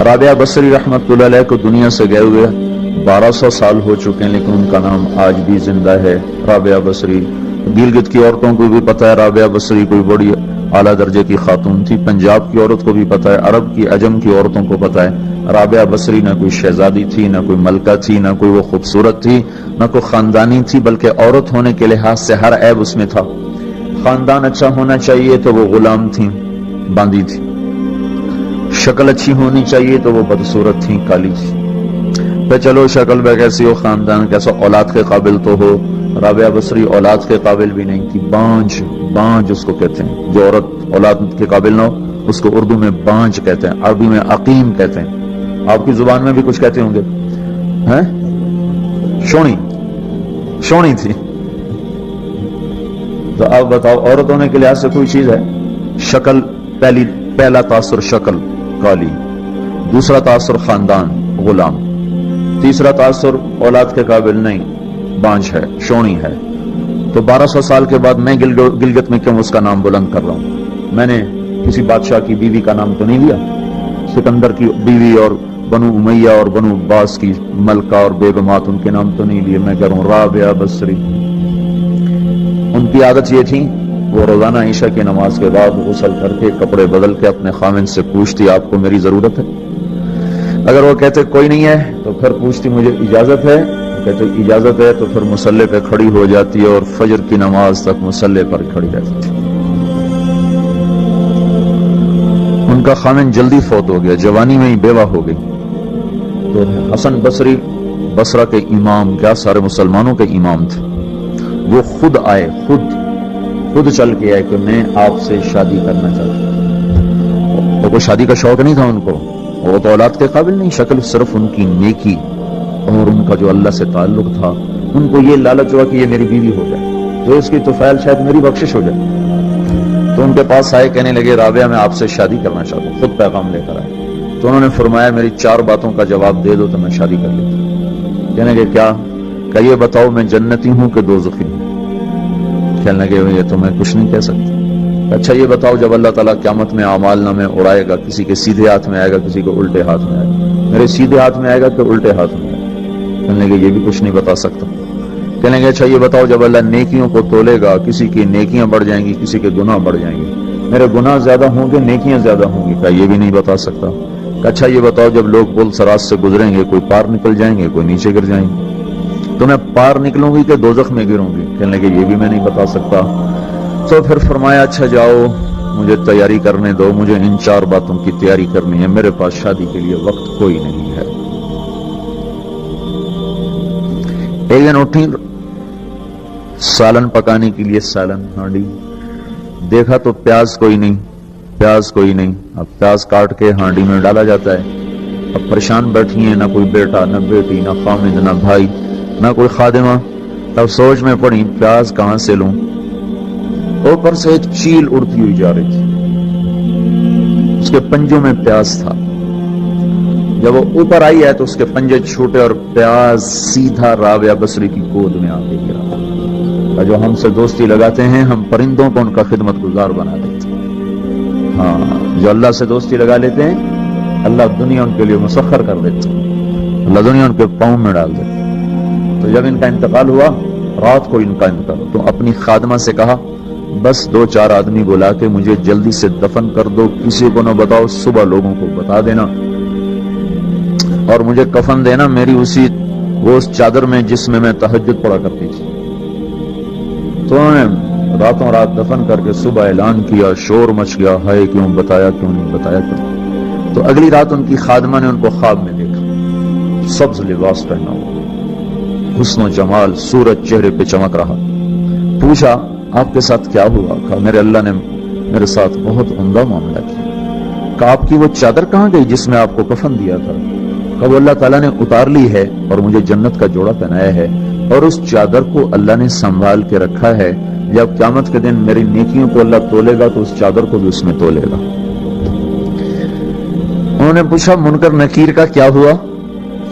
رابعہ بصری رحمۃ اللہ علیہ کو دنیا سے گئے ہوئے 1200 سال ہو چکے ہیں، لیکن ان کا نام آج بھی زندہ ہے، رابعہ بصری۔ گلگت کی عورتوں کو بھی پتہ ہے رابعہ بصری کوئی بڑی اعلیٰ درجے کی خاتون تھی، پنجاب کی عورت کو بھی پتہ ہے، عرب کی عجم کی عورتوں کو پتہ ہے رابعہ بصری نہ کوئی شہزادی تھی، نہ کوئی ملکہ تھی، نہ کوئی وہ خوبصورت تھی، نہ کوئی خاندانی تھی، بلکہ عورت ہونے کے لحاظ سے ہر عیب اس میں تھا۔ خاندان اچھا ہونا چاہیے تو وہ غلام تھی، باندھی تھی، شکل اچھی ہونی چاہیے تو وہ بدصورت تھی، کالی تھی۔ پھر چلو شکل بے کیسی ہو، خاندان کیسا، اولاد کے قابل تو ہو، رابعہ بصری اولاد کے قابل بھی نہیں تھی، بانج اس کو کہتے ہیں، جو عورت اولاد کے قابل نہ ہو اس کو اردو میں بانج کہتے ہیں، عربی میں عقیم کہتے ہیں، آپ کی زبان میں بھی کچھ کہتے ہوں گے، ہیں؟ شونی تھی۔ تو اب بتاؤ عورت ہونے کے لحاظ سے کوئی چیز ہے؟ شکل، پہلا تاثر شکل کالی، دوسرا تاثر خاندان غلام، تیسرا تاثر اولاد کے قابل نہیں، بانج ہے، شونی ہے۔ تو 1200 سال کے بعد میں گلگت میں کیوں اس کا نام بلند کر رہا ہوں؟ میں نے کسی بادشاہ کی بیوی کا نام تو نہیں لیا، سکندر کی بیوی اور بنو امیہ اور بنو عباس کی ملکہ اور بیگمات، ان کے نام تو نہیں لیے، میں کہہ رہا ہوں رابعہ بصری۔ ان کی عادت یہ تھی، وہ روزانہ عشاء کی نماز کے بعد غسل کر کے کپڑے بدل کے اپنے خاوند سے پوچھتی آپ کو میری ضرورت ہے؟ اگر وہ کہتے کوئی نہیں ہے تو پھر پوچھتی مجھے اجازت ہے؟ وہ کہتے اجازت ہے تو پھر مصلے پہ کھڑی ہو جاتی ہے اور فجر کی نماز تک مصلے پر کھڑی رہتی تھی۔ ان کا خاوند جلدی فوت ہو گیا، جوانی میں ہی بیوہ ہو گئی، تو حسن بصری بصرہ کے امام، کیا سارے مسلمانوں کے امام تھے، وہ خود آئے، خود چل کے آئے کہ میں آپ سے شادی کرنا چاہتا ہوں۔ تو کوئی شادی کا شوق نہیں تھا ان کو، وہ تو اولاد کے قابل نہیں، شکل صرف ان کی نیکی اور ان کا جو اللہ سے تعلق تھا، ان کو یہ لالچ ہوا کہ یہ میری بیوی ہو جائے تو اس کی توفیل شاید میری بخشش ہو جائے۔ تو ان کے پاس آئے، کہنے لگے رابعہ میں آپ سے شادی کرنا چاہتا ہوں، خود پیغام لے کر آئے۔ تو انہوں نے فرمایا میری 4 باتوں کا جواب دے دو تو میں شادی کر لیتا ہوں۔ کہنے لگے کیا؟ کہ یہ بتاؤ میں جنتی ہوں کہ دوزخی ہوں؟ کہنے لگے یہ تو میں کچھ نہیں کہہ سکتا۔ اچھا یہ بتاؤ جب اللہ تعالیٰ قیامت میں اعمال نامے اڑائے گا، کسی کے سیدھے ہاتھ میں آئے گا، کسی کو الٹے ہاتھ میں آئے گا، میرے سیدھے ہاتھ میں آئے گا کہ الٹے ہاتھ میں آئے گا؟ کہنے لگے یہ بھی کچھ نہیں بتا سکتا۔ کہنے لگے اچھا یہ بتاؤ جب اللہ نیکیوں کو تولے گا، کسی کی نیکیاں بڑھ جائیں گی، کسی کے گناہ بڑھ جائیں گے، میرے گناہ زیادہ ہوں گے نیکیاں زیادہ ہوں گی؟ کہا یہ بھی نہیں بتا سکتا۔ اچھا یہ بتاؤ جب لوگ پل صراط سے گزریں گے، کوئی پار نکل جائیں گے، کوئی نیچے گر جائیں گے، تو میں پار نکلوں گی کہ دوزخ میں گروں گی؟ کہنے لگے یہ بھی میں نہیں بتا سکتا۔ تو پھر فرمایا اچھا جاؤ مجھے تیاری کرنے دو، مجھے ان 4 باتوں کی تیاری کرنی ہے، میرے پاس شادی کے لیے وقت کوئی نہیں ہے۔ ایک دن اٹھی، سالن پکانے کے لیے سالن ہانڈی، دیکھا تو پیاز کوئی نہیں، اب پیاز کاٹ کے ہانڈی میں ڈالا جاتا ہے۔ اب پریشان بیٹھی ہیں، نہ کوئی بیٹا، نہ بیٹی، نہ خامد، نہ بھائی، نہ کوئی خادمہ۔ تب سوچ میں پڑی پیاز کہاں سے لوں؟ اوپر سے ایک چیل اڑتی ہوئی جا رہی تھی، اس کے پنجوں میں پیاز تھا۔ جب وہ اوپر آئی ہے تو اس کے پنجے چھوٹے اور پیاز سیدھا رابعہ بصری کی گود میں آ کے گرا۔ جو ہم سے دوستی لگاتے ہیں ہم پرندوں کو ان کا خدمت گزار بنا دیتے ہیں، ہاں جو اللہ سے دوستی لگا لیتے ہیں اللہ دنیا ان کے لیے مسخر کر دیتے ہیں، اللہ دنیا ان کے پاؤں میں ڈال دیتے ہیں۔ تو جب ان کا انتقال ہوا، رات کو ان کا انتقال، تو اپنی خادمہ سے کہا بس 2-4 آدمی بلا کے مجھے جلدی سے دفن کر دو، کسی کو نہ بتاؤ، صبح لوگوں کو بتا دینا، اور مجھے کفن دینا میری اس چادر میں جس میں تہجد پڑا کرتی تھی۔ تو انہوں نے راتوں رات دفن کر کے صبح اعلان کیا، شور مچ گیا، ہائے کیوں بتایا، کیوں نہیں بتایا کیوں؟ تو اگلی رات ان کی خادمہ نے ان کو خواب میں دیکھا، سبز لباس پہنا ہوا، حسن و جمال، سورج چہرے پہ چمک رہا۔ پوچھا آپ کے ساتھ کیا ہوا؟ کہا میرے اللہ نے میرے ساتھ بہت عمدہ معاملہ کیا۔ کہا آپ کی وہ چادر کہاں گئی جس میں آپ کو کفن دیا تھا؟ کہا وہ اللہ تعالیٰ نے اتار لی ہے اور مجھے جنت کا جوڑا پہنایا ہے، اور اس چادر کو اللہ نے سنبھال کے رکھا ہے، جب قیامت کے دن میری نیکیوں کو اللہ تولے گا تو اس چادر کو بھی اس میں تولے گا۔ انہوں نے پوچھا منکر نکیر کا کیا ہوا؟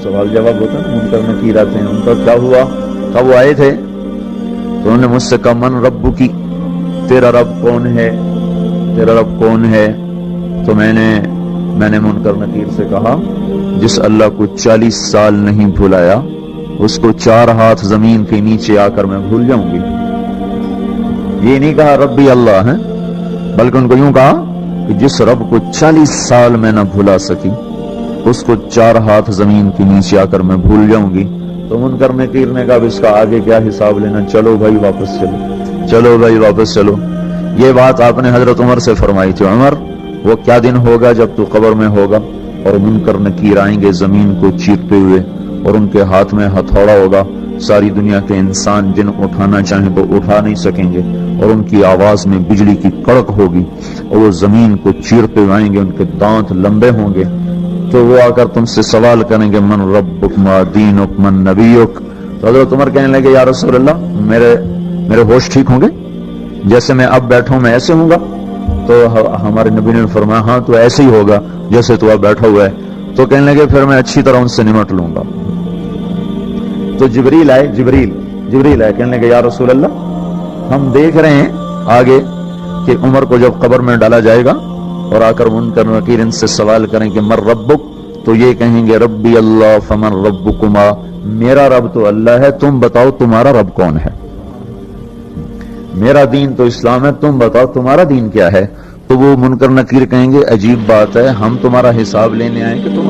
سوال جواب ہوتا ہے، منکر نکیر آتے ہیں، ان کا کیا ہوا؟ کہا وہ آئے تھے تو انہوں نے مجھ سے کہا من ربو کی، تیرا رب کون ہے، تیرا رب کون ہے؟ تو میں نے میں نے منکر نکیر سے کہا جس اللہ کو 40 سال نہیں بھلایا اس کو 4 ہاتھ زمین کے نیچے آ کر میں بھول جاؤں گی. یہ نہیں کہا ربی اللہ ہے، بلکہ ان کو یوں کہا کہ جس رب کو 40 سال میں نہ بھلا سکی اس کو 4 ہاتھ زمین کے نیچے آ کر میں بھول جاؤں گی. تو منکر نکیر نے کہا اس کا آگے کیا حساب لینا، چلو بھائی واپس چلو، چلو بھائی واپس چلو. یہ بات آپ نے حضرت عمر سے فرمائی تھی. عمر وہ کیا دن ہوگا جب تو قبر میں ہوگا اور منکر نکیر آئیں گے زمین کو چیرتے ہوئے اور ان کے ہاتھ میں ہتھوڑا ہوگا، ساری دنیا کے انسان جن اٹھانا چاہیں تو اٹھا نہیں سکیں گے، اور ان کی آواز میں بجلی کی کڑک ہوگی اور وہ زمین کو چیرتے ہوئے آئیں گے، ان کے دانت لمبے ہوں گے. تو وہ آ کر تم سے سوال کریں گے من ربک ما دینک من نبیک. تو حضرت عمر کہنے لگے یا رسول اللہ میرے ہوش ٹھیک ہوں گے، جیسے میں اب بیٹھوں میں ایسے ہوں گا؟ تو ہمارے نبی نے فرمایا ہاں تو ایسے ہی ہوگا جیسے تو اب بیٹھا ہوا ہے. تو کہنے لگے پھر میں اچھی طرح ان سے نمٹ لوں گا. تو جبریل آئے کہنے لگے یا رسول اللہ ہم دیکھ رہے ہیں آگے کہ عمر کو جب قبر میں ڈالا جائے گا اور آ کر منکر نکیر ان سے سوال کریں کہ من ربک، تو یہ کہیں گے ربی اللہ فمن ربکما، میرا رب تو اللہ ہے، تم بتاؤ تمہارا رب کون ہے. میرا دین تو اسلام ہے، تم بتاؤ تمہارا دین کیا ہے. تو وہ منکر نکیر کہیں گے عجیب بات ہے، ہم تمہارا حساب لینے آئے کہ تم